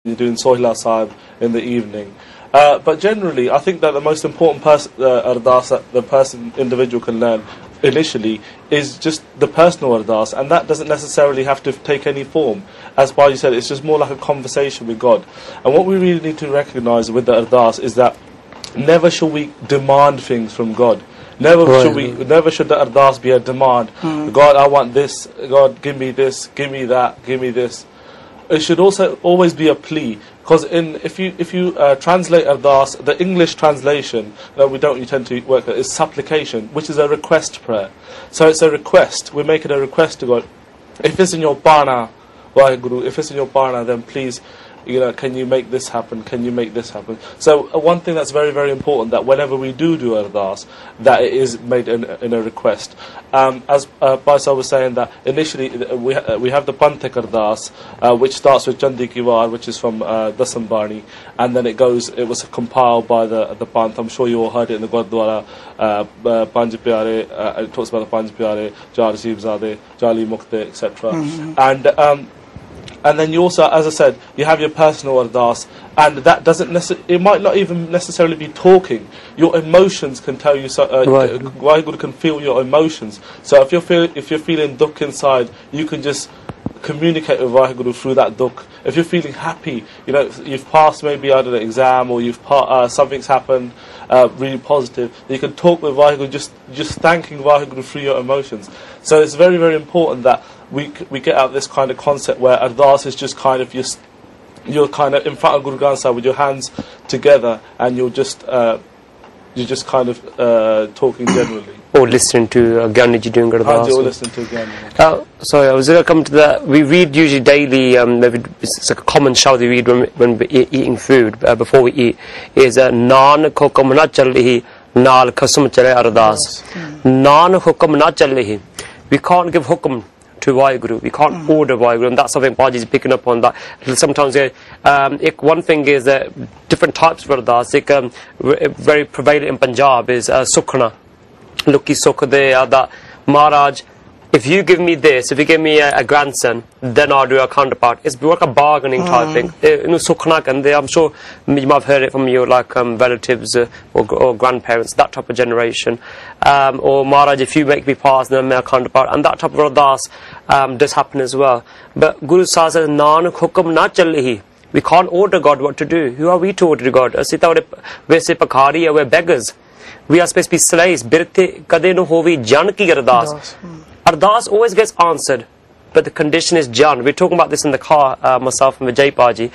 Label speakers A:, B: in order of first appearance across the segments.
A: you're doing Sohila Sahib in the evening. But generally, I think that the most important Ardas that the individual can learn initially is just the personal Ardas, and that doesn't necessarily have to take any form. As Baji said, it's just more like a conversation with God. And what we really need to recognise with the Ardas is that never should we demand things from God. Never should the Ardas be a demand. God, I want this. God, give me this. Give me that. Give me this. It should also always be a plea, because if you translate Ardas, the English translation that we tend to work at is supplication, which is a request prayer. So it's a request. We're making a request to God. If it's in your bana, Waheguru, if it's in your bana, then please, can you make this happen? Can you make this happen? So one thing that's very, very important, that whenever we do Ardas, that it is made in a request. As Baisa was saying, that initially we have the Panthik Ardas, which starts with Chandi Kiwar, which is from Dasambani, and then it was compiled by the Panth. I'm sure you all heard it in the Gurdwara, Panj Pyare, it talks about the Panj Pyare, Jar Jeeb Zade, Jali Mukte, etc. And then you also, as I said, you have your personal Ardas, and that it might not even necessarily be talking. Your emotions can tell you, Waheguru can feel your emotions. So if you're feeling dukh inside, you can just communicate with Waheguru through that dukh. If you're feeling happy, you've passed maybe out of the exam, or something's happened really positive, you can talk with Waheguru, just thanking Waheguru through your emotions. So it's very, very important that we get out this kind of concept where Ardas is just kind of you're kind of in front of Guru Granth Sahib with your hands together, and you're just kind of talking generally.
B: Or listening to Gyaniji doing Ardas.
A: Or listening to Gyaniji.
B: Sorry, I was going to come to that. We read usually daily, it's like a common shout we read when we're eating food, before we eat, is Naan hukum na chalihi, naal khasam chale Ardas. Naan hukum na chalihi. We can't give hukum to Waheguru. We can't order Waheguru, and that's something Baji is picking up on. That sometimes one thing is that different types of Ardas, very prevalent in Punjab, is Sukhna. Lucky Sukh de that Maharaj, if you give me this, if you give me a grandson, then I'll do a counterpart. It's like a bargaining type thing. Sukhna, and I'm sure you might have heard it from your relatives or grandparents, that type of generation. Or Maharaj, if you make me pass, then I'm a counterpart, and that type of Ardas does happen as well. But Guru Sahib says, Naan hukum na chalihi. We can't order God what to do. Who are we to order God? We're beggars. We are supposed to be slaves. Birthe kade no hovi jan ki Ardas. Ardas always gets answered, but the condition is jan. We're talking about this in the car, myself and Vijay Paji.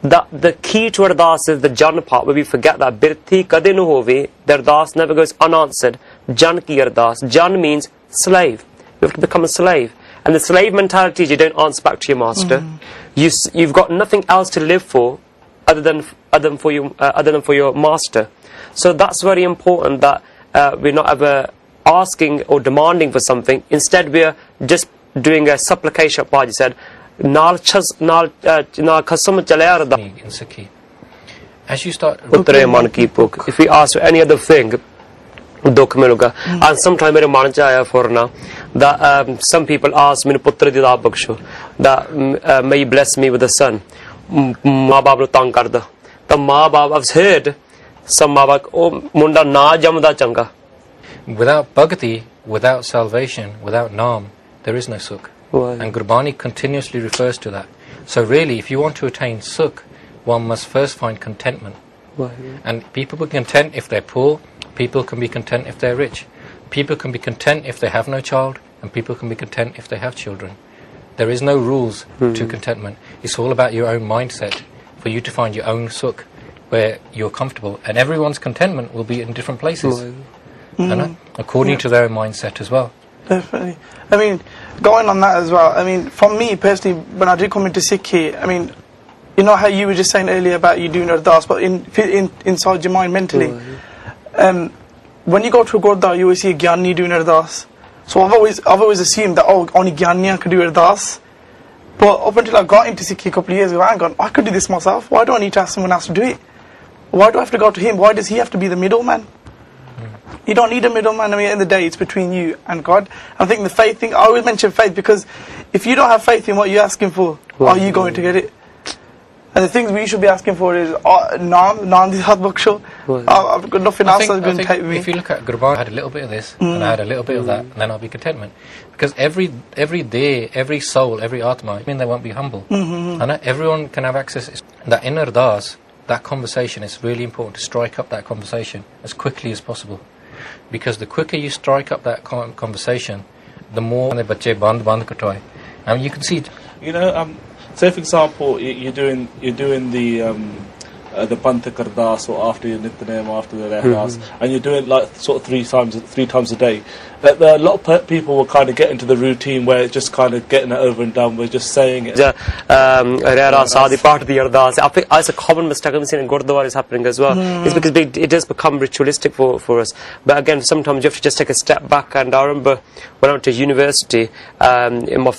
B: The key to Ardas is the jan part, where we forget that Birthe kade no hovi, the Ardas never goes unanswered. Jan ki Ardas. Jan means slave. You have to become a slave. And the slave mentality is you don't answer back to your master. You've got nothing else to live for other than for your master. So that's very important, that we're not ever asking or demanding for something. Instead, we're just doing a supplication. Baji said, in
C: Sikhi. As you start,
B: if we ask for any other thing, and sometimes mere man cha aaya forna that some people ask me putra di da baksho, that may you bless me with a son. Ma baap nu tang karda. The ma baap, I've heard some ma baap munda na jamda changa.
C: Without bhakti, without salvation, without naam, there is no sukh. And Gurbani continuously refers to that. So really, if you want to attain sukh, one must first find contentment. And people will be content if they're poor. People can be content if they're rich. People can be content if they have no child, and people can be content if they have children. There is no rules to contentment. It's all about your own mindset, for you to find your own sukh, where you're comfortable. And everyone's contentment will be in different places, according to their mindset as well.
D: Definitely. I mean, going on that as well, I mean, for me personally, when I did come into Sikhi, I mean, you know how you were just saying earlier about you doing Ardas, but inside your mind mentally, when you go to a Gurdwara, you will see a Gyani doing Ardas. So I've always assumed that only Gyaniyan could do Ardas. But up until I got into Sikhi a couple of years ago, I could do this myself. Why do I need to ask someone else to do it? Why do I have to go to him? Why does he have to be the middleman? You don't need a middleman. I mean, at the end of the day, it's between you and God. I think the faith thing, I always mention faith, because if you don't have faith in what you're asking for, are you going to get it? And the things we should be asking for is Naam di Hat Baksho. I've got nothing else that's going to take me.
C: If you look at Gurbani, I had a little bit of this, and I had a little bit of that, and then I'll be contentment. Because every day, every soul, every Atma, I mean, they won't be humble. And everyone can have access. That in Ardas, that conversation, it's really important to strike up that conversation as quickly as possible. Because the quicker you strike up that conversation, the more the bache band katoi. I mean, you can see.
A: You know, say for example, you're doing the Pantak Ardas, or after your Nityanem, after the Ardas, and you're doing like sort of three times a day. A lot of people will kind of get into the routine where it's just kind of getting it over and done with just saying it.
B: The part of the Ardas, I think it's a common mistake I've seen in Gurdwara is happening as well. It's because it does become ritualistic for us. But again, sometimes you have to just take a step back. And I remember when I went to university, in my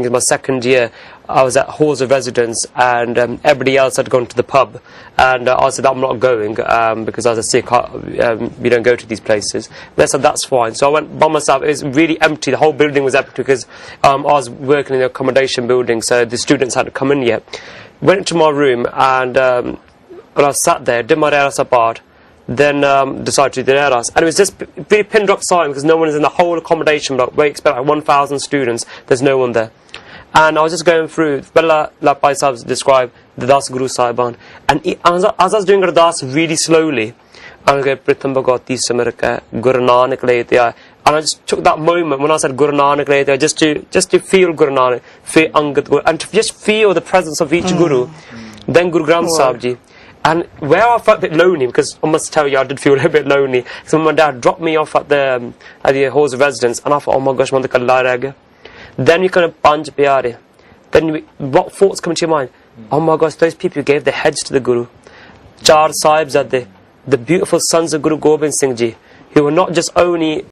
B: my second year, I was at halls of residence, and everybody else had gone to the pub, and I said I'm not going because I was a Sikh. We don't go to these places. They said that's fine. So I went by myself. It was really empty. The whole building was empty because I was working in the accommodation building, so the students hadn't come in yet. Went into my room, and when I sat there, did my Reras apart, then decided to do the Reras, and it was just very pin drop silent because no one is in the whole accommodation block. We expect like 1,000 students. There's no one there. And I was just going through, Bella Pai Sahib described the Das Guru Saiban. And as I was doing Ardas really slowly, I was going, Pritham Bhagavati Samaraka, Guru Nanak Leitya. And I just took that moment when I said Guru Nanak Leitya, just to feel Guru Nanak, feel Angat Guru, and to just feel the presence of each Guru. Then Guru Granth Sahib Ji. And where I felt a bit lonely, because I must tell you, I did feel a bit lonely. So my dad dropped me off at the halls of residence, and I thought, oh my gosh, man, the Kallah Rega. Then you kind of Panj Pyare. Then what thoughts come to your mind? Oh my gosh, those people who gave their heads to the Guru. Char Sahibzade, the beautiful sons of Guru Gobind Singh Ji, who were not just only